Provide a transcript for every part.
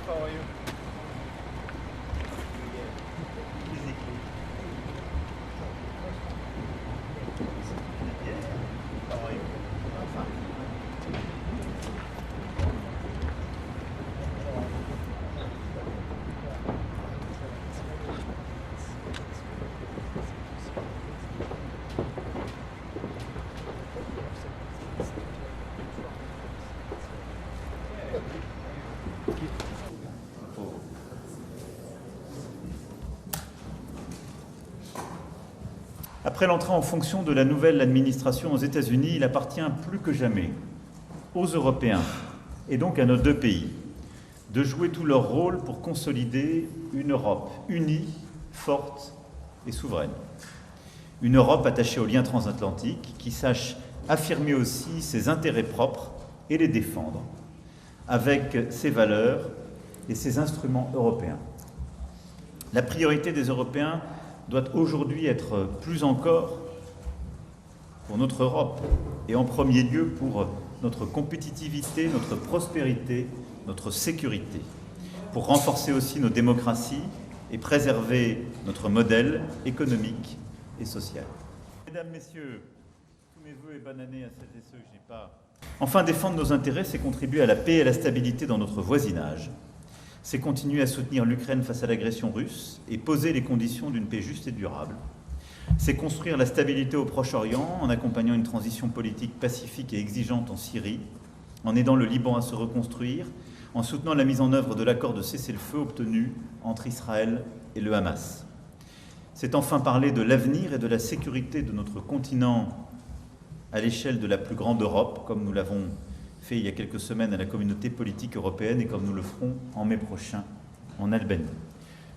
how are you? Après l'entrée en fonction de la nouvelle administration aux États-Unis, il appartient plus que jamais aux Européens, et donc à nos deux pays, de jouer tout leur rôle pour consolider une Europe unie, forte et souveraine. Une Europe attachée aux liens transatlantiques, qui sache affirmer aussi ses intérêts propres et les défendre, avec ses valeurs et ses instruments européens. La priorité des Européens doit aujourd'hui être plus encore pour notre Europe et en premier lieu pour notre compétitivité, notre prospérité, notre sécurité, pour renforcer aussi nos démocraties et préserver notre modèle économique et social. Mesdames, Messieurs, tous mes vœux et bonne année à celles et ceux que je n'ai pas. Enfin, défendre nos intérêts, c'est contribuer à la paix et à la stabilité dans notre voisinage. C'est continuer à soutenir l'Ukraine face à l'agression russe et poser les conditions d'une paix juste et durable. C'est construire la stabilité au Proche-Orient en accompagnant une transition politique pacifique et exigeante en Syrie, en aidant le Liban à se reconstruire, en soutenant la mise en œuvre de l'accord de cessez-le-feu obtenu entre Israël et le Hamas. C'est enfin parler de l'avenir et de la sécurité de notre continent à l'échelle de la plus grande Europe, comme nous l'avons fait il y a quelques semaines à la communauté politique européenne et comme nous le ferons en mai prochain en Albanie.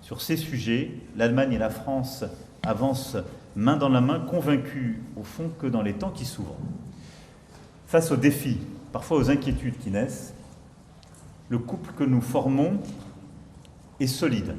Sur ces sujets, l'Allemagne et la France avancent main dans la main, convaincus au fond que dans les temps qui s'ouvrent, face aux défis, parfois aux inquiétudes qui naissent, le couple que nous formons est solide.